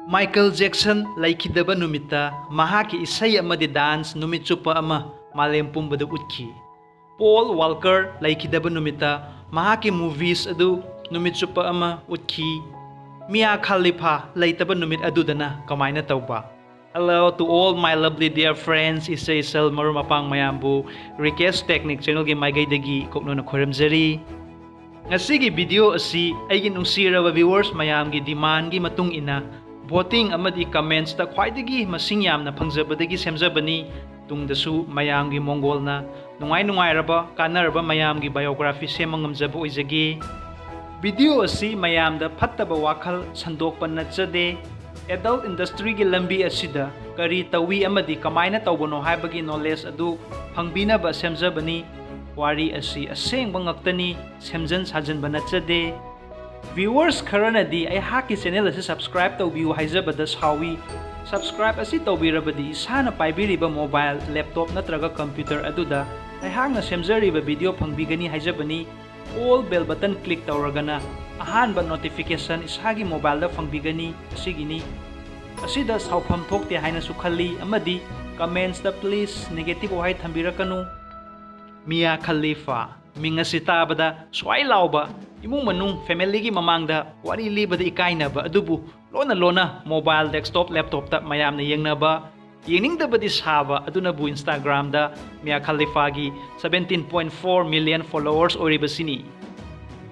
Michael Jackson laikidaba numita mahaki isay amadi dance numit chupa ama malem pumbada utki. Paul Walker laikidaba numita mahaki movies adu numit chupa ama utki. Mia Khalifa laitaba numit adudana kamaina tauba. Hello to all my lovely dear friends. Isay sel marumapang mayambu RIKESH technique channel gi ngaidgi kokno na khoramjari. Ngasigi video asi aigi nungsiraba viewers mayam gi demand gi matung ina voting amadi comments ta khwaidagi masing yamna phangjabadagi semjabani tungdasu mayamgi mongolna nungai raba kanaraba mayamgi biography semangamjaba oijagi video asi mayamda phattaba wakhal sandokpa nachade adult industry gi lambi asida kari tawi amadi kamaina tawbono haibagi knowledge adu phangbinaba semjabani wari asi asengba ngaktani semjan sajanba nachade viewers karanadi ay haki channel asi subscribe tawbiu haijabada sawi subscribe asi tawbirabadi sana paibiriba mobile laptop natraga computer aduda ay hangna semjariba video fangbigani haijabani all bell button click tawragana ahanba notification isagi mobile da fangbigani asigini asida saufam thokte haina sukhalli amadi comments da please negative wahai thambirakanu Mia Khalifa mingasi tabada swai lauba imung manung family gi mamangda wari libada ikainaba adubu lona mobile desktop laptop ta mayamna yengnaba yeningdaba di saba aduna bu Instagram da Mia Khalifa gi 17.4 million followers oribasini.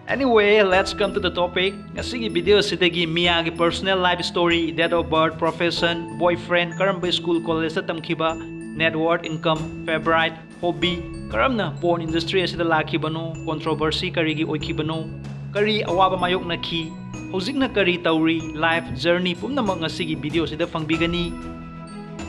Anyway, let's come to the topic. Ngasigi video sitagi Mia gi personal life story, date of birth, profession, boyfriend, karamba school college tamkiba, net worth, income, favorite, hobby, karamna porn industry asida Lakhibano, controversy karigi oikibano, kari awaba mayok na ki, Houjik na Kari Touri, life journey pumnamak ngasigi video sida fangbigani.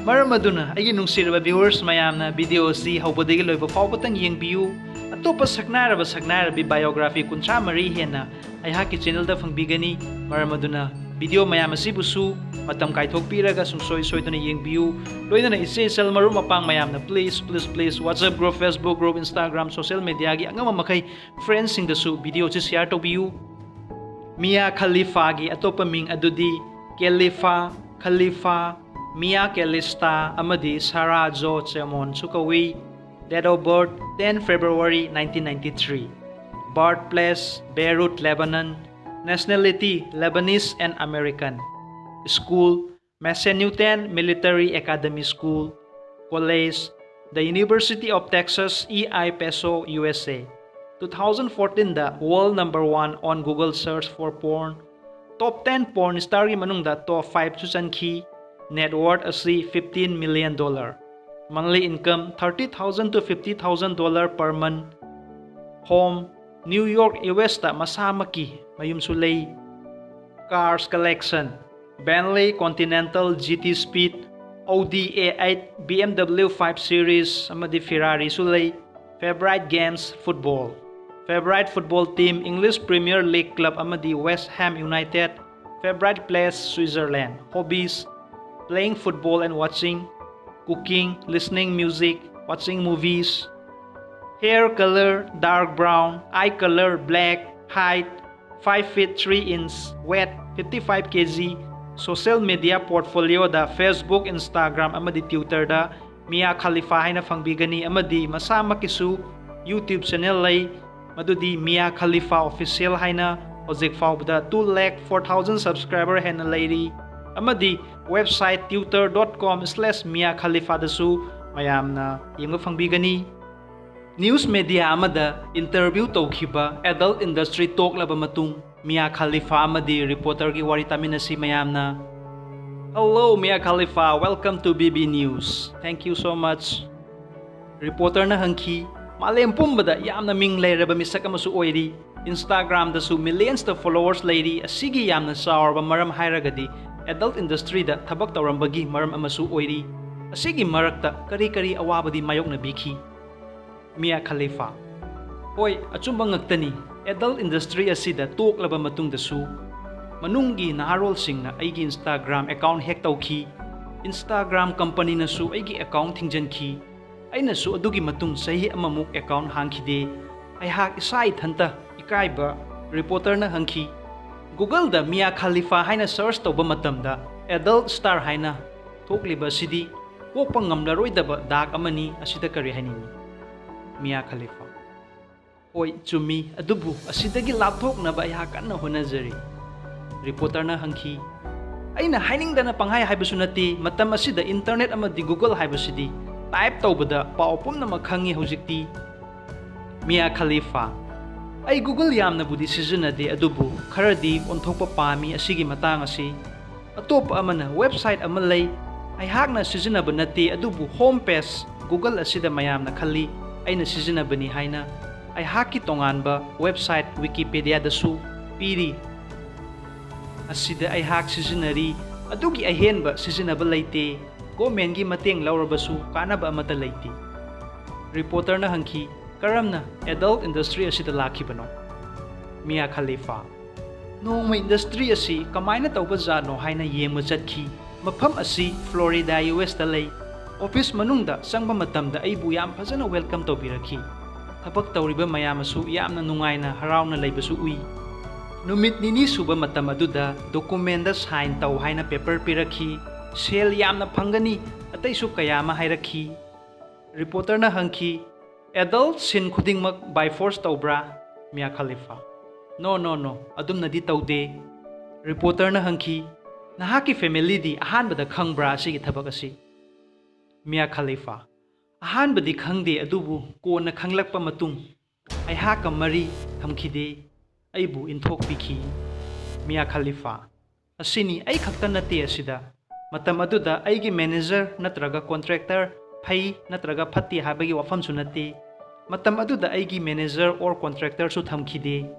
Maramaduna ay nungsiraba viewers mayamna video si haubadagi loiba fawbatang yengbiu. Atopa sagnarabi biography kuntra mari hena ay haki channel da fangbigani. Maramaduna video mayam asibusu matam kaithokpiraga sungsoy-soy na yengbiu. Loina na isay sel marumapang mayamna please WhatsApp group, Facebook group, Instagram, social media gi angama makay friends sing dasu video si share to biu. Mia Khalifa gi atopa ming adudi Khalifa, Mia Kelista amadi Sarah Jo Chemon Sukawi. Date of birth 10 February 1993. Birthplace Beirut, Lebanon. Nationality Lebanese and American. School Massanutten Military Academy School. College The University of Texas EI Paso, USA. 2014 the world #1 on Google search for porn. Top 10 porn star gi manung da top 5 chusanki. Net worth asi $15 million. Monthly income $30,000 to $50,000 per month. Home New York, US ta masamaki mayum sulay. Cars collection Bentley Continental GT Speed, Audi A8, BMW 5 Series, amadi Ferrari sulay. Favorite games football. Favorite football team English Premier League club amadi West Ham United. Favorite place Switzerland. Hobbies playing football and watching, cooking, listening music, watching movies. Hair color dark brown, eye color black, height 5 feet 3 inches, weight 55 kg. Social media portfolio da Facebook, Instagram amadi Twitter da Mia Khalifa haina fangbigani amadi masama kisu YouTube channel lay madudi Mia Khalifa official haina hojik fawbda 204,000 subscriber haina Lairi amadi website twitter.com/Mia Khalifa dasu mayamna yengba fangbigani. News media amada interview tawkhiba adult industry toklaba matung Mia Khalifa amadi reporter gi wari taminasi mayamna. Hello Mia Khalifa, welcome to BB News. Thank you so much. Reporter na hangki malem pumbada yamna ming lairaba misak amasu oiri. Instagram dasu millions of followers Lairi asigi yamna sawarba maram hairagadi adult industry da thabak tawrambagi maram amasu oiri. Asigi marakta kari awabadi mayok na biki. Mia Khalifa Hoy achumba ngaktani adult industry asida toklaba matung dasu manunggi naharol singna aigi Instagram account hack tawki. Instagram company nasu aigi account thingjanki. Aina su adugi matung sahi amamuk account hangkhide. Ai hak isai thanta ikaiba reporter na hangki. Google da Mia Khalifa haina search tawba matamda adult star haina thokliba sidi pokpa ngamlaroidaba dak amani asida kari hainini Mia Khalifa Oi chumi adubu asidagi lapthoknaba ai kanna honajari reporter na hangki aina hainingdana panghai haibasu nati matam asida internet amadi google haibasidi type tawbada paw pumna makhangi hojikti Mia Khalifa ai google yamna budi sijinade adubu kharadi onthokpa pami asigi matang asi atop amana website amalai ai hakna sijinaba nati adubu homepage google asida mayamna khali aina sijinabani haina ai hakki tonganba website wikipedia dasu piri asida ai hak sijinari adugi ahenba sijinaba leite government gi mateng laurabasu kanaba amata leite reporter na hangki karamna adult industry asida lakhibano Mia Khalifa nongma industry asi kamaina tawba jano haina yengma chatki mafam asi Florida US da lei office manungda sangba matamda aibu yam phajana welcome tawbirakhi thabak tawriba mayamasu yamna nungaina harauna leibasu ui numit nini suba matam aduda document da sign taw haina paper pirakhi sel yamna phangani ataisu kayama hairakhi reporter na hangki adult sin khudingmak by force tawbra Mia Khalifa no adumna di tawde reporter na hangki nahaki family di ahanbada khangbra asigi thabak asi Mia Khalifa ahanbadi khangde adubu kona khanglakpa matung ai haka mari thamkhide aibu inthok pikhi Mia Khalifa asini ai khakta nate asida matam aduda aigi manager natraga contractor phai natraga phatti habagi wafam sunate matam aduda aigi manager or contractor su thamkhide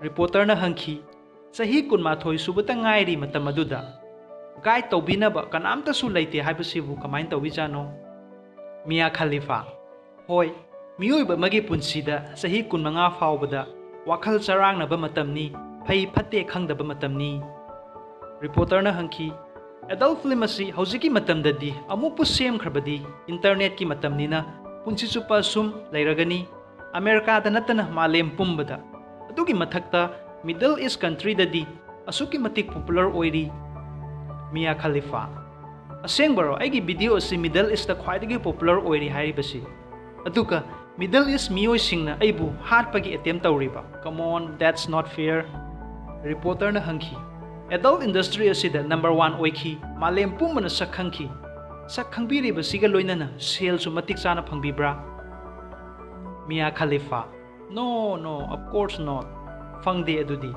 reporter na hangki sahi kunmathoi subata ngairi matam aduda guide tawbinaba kanamta su leite haibasibu kamain tawbijano Mia Khalifa hoi miyoiba magi punsida sahi kunmanga faubada wakhal charangnaba matamni phai phatte khangdaba matamni reporter na hangki adult film asi hojiki matamdadi amukpu semkhrabadi internet ki matamnina punsi chupa sum leiragani America da natana malem pumbada adugi mathakta Middle East country dadi asuki matik popular oiri Mia Khalifa asengbaro aigi video asi Middle East da khwaidagi popular oiri hairibasi aduka Middle East miyoi singna aibu hatpagi attempt tawriba come on that's not fair reporter na hangki adult industry asida number 1 oiki malem pumbana sakhangki sakhangbiriba siga loinana sale su matik chana phangbibra Mia Khalifa no of course not fangde adudi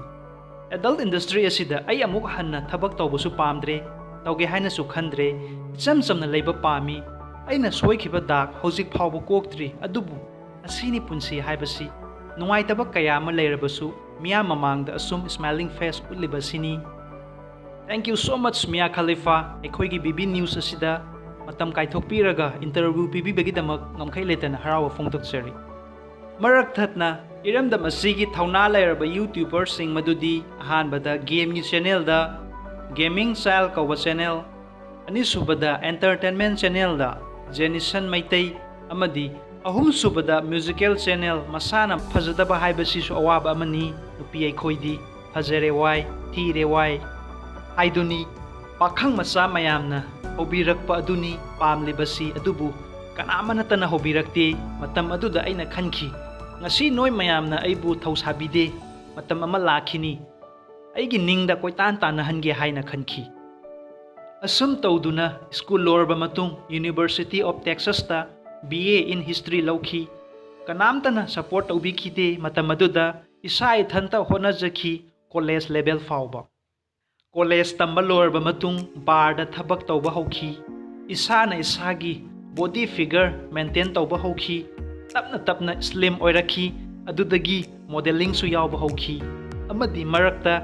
adult industry asida ai amuk hanna thabak tawbusu pamdre tawge haina su khandre chamna leiba pami aina soikhiba dak hojik phawbu koktri adubu asini punsi haibasi nungai tabak kaya ma leirabasu miya mamangda asum smiling face ulibasini thank you so much Mia Khalifa ekhoigi BB news asida matam kaithokpiraga interview pibibagi damak ngamkhai letana harawa phongdoksari marak thatna iramdam asigi thauna leiraba youtuber sing madudi ahanbada game ni channel da gaming style kawa channel ani subada entertainment channel da Jenison Maitai amadi ahum subada musical channel masana phajadaba haibasi su awaba amani nupi ai khoidi phajare wai thire wai haiduni pakhang masa mayamna hobirakpa aduni pamlibasi adubu kanamana tana hobirakte matam aduda aina khanki ngasi noi mayamna aibu thausabide matam ama lakhini aigi ningda koitan tanahange haina khanki asum tawduna school lorba matung University of Texas ta BA in history lawki kanamtana support tawbikhide matam aduda isai thanta honajaki college level fawba college tamba lorba matung bar da thabak tawba hauki isana isagi body figure maintain tawba hauki tapna slim oirakhi adudagi modeling su yawba hauki amadi marakta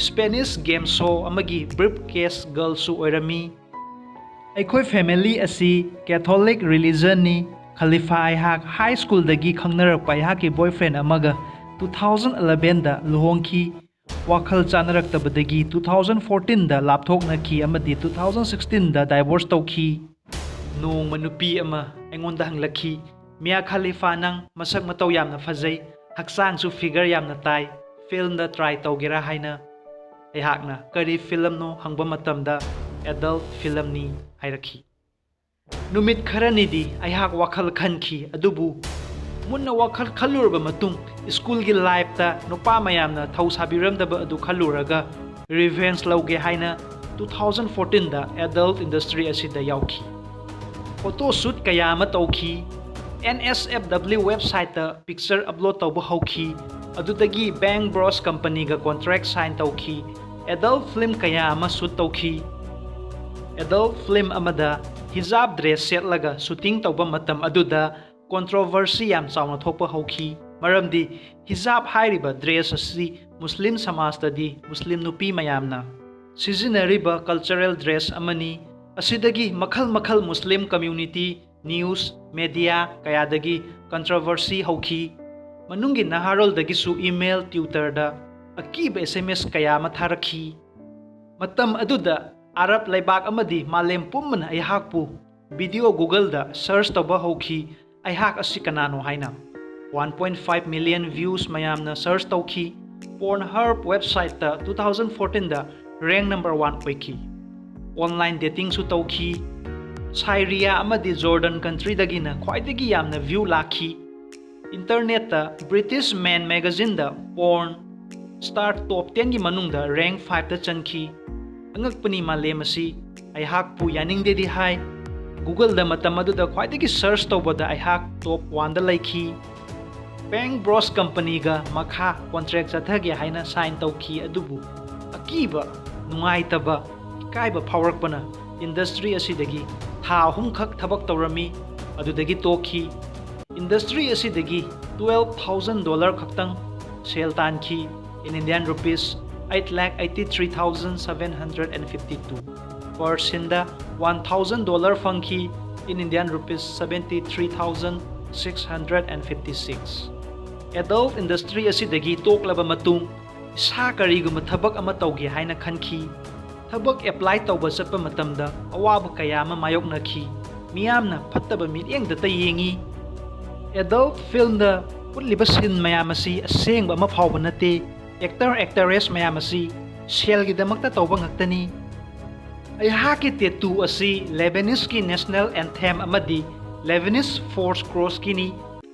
Spanish game show amagi briefcase girl su oirami aikhoi family asi Catholic religion ni Khalifa hak high school dagi khangnarak ki boyfriend amaga 2011 da luhongki wakhal chanaraktabadagi 2014 da lapthoknaki amadi 2016 da divorce tawki nong manupi ama engonda hanglakhi Mia Khalifa nang masak mataw yamna fajai haksang su figure yamna tai film da try tawgera haina ꯑꯩꯍꯥꯛꯅ ꯀꯔꯤ ꯐꯤꯂꯝꯅꯣ ꯍꯪꯕ ꯃꯇꯝꯗ adult ꯐꯤꯂꯝꯅꯤ ꯍꯥꯏꯔꯛꯈꯤ꯫ ꯅꯨꯃꯤꯠ ꯈꯔꯅꯤꯗꯤ ꯑꯩꯍꯥꯛ ꯋꯥꯈꯜ ꯈꯟꯈꯤ, ꯑꯗꯨꯕꯨ ꯃꯨꯟꯅ ꯋꯥꯈꯜ ꯈꯜꯂꯨꯔꯕ ꯃꯇꯨꯡ ꯁ꯭ꯀꯨꯜꯒꯤ ꯂꯥꯏꯐꯇ ꯅꯨꯄꯥ ꯃꯌꯥꯝꯅ ꯊꯧ ꯁꯥꯕꯤꯔꯝꯗꯕ ꯑꯗꯨ ꯈꯜꯂꯨꯔꯒ ꯔꯤꯚꯦꯟꯁ ꯂꯧꯒꯦ ꯍꯥꯏꯅ 2014ꯗ ꯑꯦꯗꯜꯠ ꯏꯟꯗꯁꯇ꯭ꯔꯤ ꯑꯁꯤꯗ ꯌꯥꯎꯈꯤ꯫ ꯐꯣꯇꯣ ꯁꯨꯠ ꯀꯌꯥ ꯑꯃ ꯇꯧꯈꯤ, NSFW ꯋꯦꯕꯁꯥꯏꯠꯇ ꯄꯤꯛꯆꯔ ꯑꯞꯂꯣꯗ ꯇꯧꯕ ꯍꯧꯈꯤ, ꯑꯗꯨꯗꯒꯤ ꯕꯦꯡ ꯕ꯭ꯔꯣꯁ ꯀꯝꯄꯅꯤꯒ ꯀꯣꯟꯇ꯭ꯔꯦꯛ ꯁꯥꯏꯟ ꯇꯧꯈꯤ, ꯑꯦꯗꯜꯠ ꯐꯤल्म ꯀꯌꯥ ꯑꯃ ꯁꯨꯠ ꯇꯧꯈꯤ꯫ ꯑꯦꯗꯜꯠ ꯐꯤल्म ꯑꯃꯗ ꯍꯤꯖꯥꯕ ꯗ꯭ꯔꯦꯁ ꯁꯦꯠꯂꯒ ꯁꯨꯇꯤꯡ ꯇꯧꯕ ꯃꯇꯝ ꯑꯗꯨꯗ ꯀꯣꯟꯇ꯭ꯔꯣꯚꯔꯁꯤ ꯌꯥꯝ ꯆꯥꯎꯅ ꯊꯣꯛꯄ ꯍꯧꯈꯤ, ꯃꯔꯝꯗꯤ ꯍꯤꯖꯥꯕ ꯍꯥꯏꯔꯤꯕ ꯗ꯭ꯔꯦꯁ ꯑꯁꯤ ꯃꯨꯁꯂꯤꯝ ꯁꯃꯥꯖꯇꯗꯤ ꯃꯨꯁꯂꯤꯝ ꯅꯨꯄꯤ ꯃꯌꯥꯝꯅ ꯁꯤꯖꯤꯟꯅꯔꯤꯕ ꯀꯜꯆꯔꯦꯜ ꯗ꯭ꯔꯦꯁ ꯑꯃꯅꯤ꯫ ꯑꯁꯤꯗꯒꯤ ꯃꯈꯜ ꯃꯈꯜ ꯃꯨꯁꯂꯤꯝ ꯀꯝꯃ꯭ꯌꯨꯅꯤꯇꯤ, ꯅ꯭ꯌꯨꯁ, ꯃꯦꯗꯤꯌꯥ ꯀꯌꯥꯗꯒꯤ ꯀꯟꯇ꯭ꯔꯣꯚꯔꯁꯤ ꯍꯧꯈꯤ꯫ ꯃꯅꯨꯡꯒꯤ ꯅꯍꯥꯔꯣꯜꯗꯒꯤꯁꯨ ꯏꯃꯦꯜ, ꯇ꯭ꯋꯤꯇꯔꯗ ꯑꯀꯤꯕ SMS ꯀꯌꯥ ꯑꯃ ꯊꯥꯔꯛꯈꯤ꯫ ꯃꯇꯝ ꯑꯗꯨꯗ ꯑꯔꯕ ꯂꯩꯕꯥꯛ ꯑꯃꯗꯤ ꯃꯥꯂꯦꯝ ꯄꯨꯝꯕꯅ ꯑꯩꯍꯥꯛꯄꯨ ꯚꯤꯗꯤꯑꯣ ꯒꯨꯒꯜꯗ ꯁꯔꯆ ꯇꯧꯕ ꯍꯧꯈꯤ, ꯑꯩꯍꯥꯛ ꯑꯁꯤ ꯀꯅꯥꯅꯣ ꯍꯥꯏꯅ꯫ 1.5 ꯃꯤꯂꯤꯌꯟ ꯚ꯭ꯌꯨꯁ ꯃꯌꯥꯝꯅ ꯁꯔꯆ ꯇꯧꯈꯤ꯫ ꯄꯣꯔꯟꯍꯔꯕ ꯋꯦꯕꯁꯥꯏꯠꯇ 2014ꯗ ꯔꯦꯡ ꯅꯝꯕꯔ 1 ꯑꯣꯏꯈꯤ꯫ ꯑꯣꯟꯂꯥꯏꯟ ꯗꯦꯇꯤꯡꯁꯨ ꯇꯧꯈꯤ꯫ ꯁꯥꯏꯔꯤꯌꯥ ꯑꯃꯗꯤ ꯖꯣꯔꯗꯟ ꯀꯟꯇ꯭ꯔꯤꯗꯒꯤꯅ ꯈ꯭ꯋꯥꯏꯗꯒꯤ ꯌꯥꯝꯅ ꯚ꯭ꯌꯨ ꯂꯥꯛꯈꯤ꯫ ꯏꯟꯇꯔꯅꯦꯠꯇ ꯕ꯭ꯔꯤꯇꯤꯁ ꯃꯦꯟ ꯃꯦꯒꯥꯖꯤꯟꯗ ꯄꯣꯔꯟ ꯁ꯭ꯇꯥꯔ ꯇꯣꯞ 10ꯒꯤ ꯃꯅꯨꯡꯗ ꯔꯦꯡ 5ꯗ ꯆꯟꯈꯤ꯫ ꯑꯉꯛꯄꯅꯤ ꯃꯥꯂꯦꯝ ꯑꯁꯤ, ꯑꯩꯍꯥꯛꯄꯨ ꯌꯥꯅꯤꯡꯗꯦꯗꯤ ꯍꯥꯏ, ꯒꯨꯒꯜꯗ ꯃꯇꯝ ꯑꯗꯨꯗ ꯈ꯭ꯋꯥꯏꯗꯒꯤ ꯁꯔꯆ ꯇꯧꯕꯗ ꯑꯩꯍꯥꯛ ꯇꯣꯞ 1ꯗ ꯂꯩꯈꯤ꯫ ꯕꯦꯡ ꯕ꯭ꯔꯣꯁ ꯀꯝꯄꯅꯤꯒ ꯃꯈꯥ ꯀꯣꯟꯇ꯭ꯔꯦꯛ ꯆꯠꯊꯒꯦ ꯍꯥꯏꯅ ꯁꯥꯏꯟ ꯇꯧꯈꯤ, ꯑꯗꯨꯕꯨ ꯑꯀꯤꯕ, ꯅꯨꯡꯉꯥꯏꯇꯕ, ꯏꯀꯥꯏꯕ ꯐꯥꯎꯔꯛꯄꯅ ꯏꯟꯗꯁꯇ꯭ꯔꯤ ꯑꯁꯤꯗꯒꯤ ꯊꯥ 3 ꯈꯛ ꯊꯕꯛꯇꯧꯔꯝꯃꯤ, ꯑꯗꯨꯗꯒꯤ ꯇꯣꯛꯈꯤ꯫ ꯏꯟꯗꯁꯇ꯭ꯔꯤ ꯑꯁꯤꯗꯒꯤ $12,000 खक्तंग सेल तानखी in Indian rupees 8,83,752 per sinda $1,000 फंखी in Indian rupees 73,656 adult industry asidagi toklaba matung isa kariguma thabak ama tawge haina khanki thabak apply tawba chatpa matamda awaba kaya ama mayoknakhi miyamna phattaba mityeng da yengi adult film da utliba sin mayamasi asengba ama phawba nate actor actress mayamasi sel gi damakta tawba ngaktani aihaki tetu asi Lebanese ki national anthem amadi Lebanese force cross kini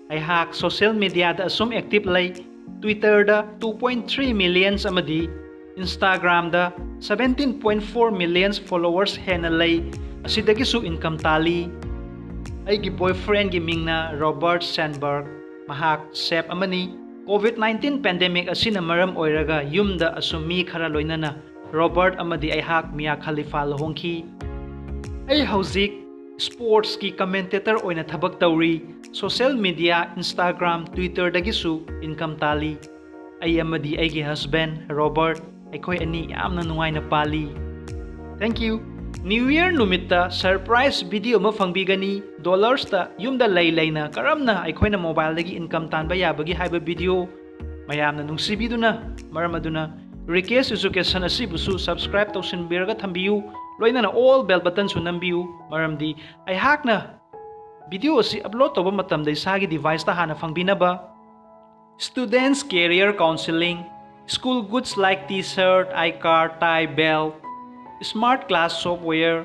aihak social media da asum active lay Twitter da 2.3 million amadi Instagram da 17.4 million followers hena lay asidagi su income tali aigi boyfriend gi mingna Robert Sandberg mahak chef amani COVID-19 pandemic asina maram oiraga yumda asumi khara loinana Robert amadi aihak Mia Khalifa lohongki ai Houjik sports ki commentator oina thabak tawri social media Instagram Twitter dagisu income tali ai amadi aigi husband Robert aikoi ani yamna nungaina pali thank you New Year numitta surprise video ma fangbigani dollars ta yumda laina karamna aikoina mobile dagi income tanba yabagi haiba video mayamna nungsibiduna maramaduna RIKESH education asibusu subscribe tawsinbiraga thambiyu loinana all bell button su nambiyu maramdi aihakna video asi upload toba matamda isagi device ta hana fangbinaba students career counseling school goods like t-shirt iCard tie belt smart class software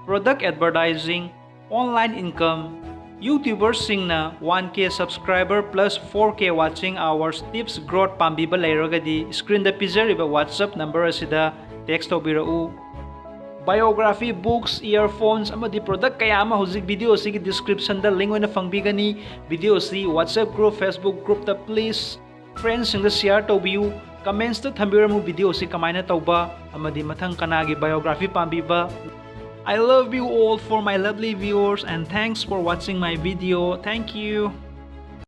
product advertising online income YouTubers SINGNA 1K subscriber plus 4K watching hours tips growth pambiba lairagadi screen da pizariba WhatsApp number asida text tobirau biography books earphones amadi product kaya ama Houjik video sigi description da link oina fangbigani video si WhatsApp group Facebook group ta please friends sing da share tobiu comments ta thambiramu video si kamaina tauba amadi mathang kanagi biography pambiba I love you all for my lovely viewers and thanks for watching my video. Thank you.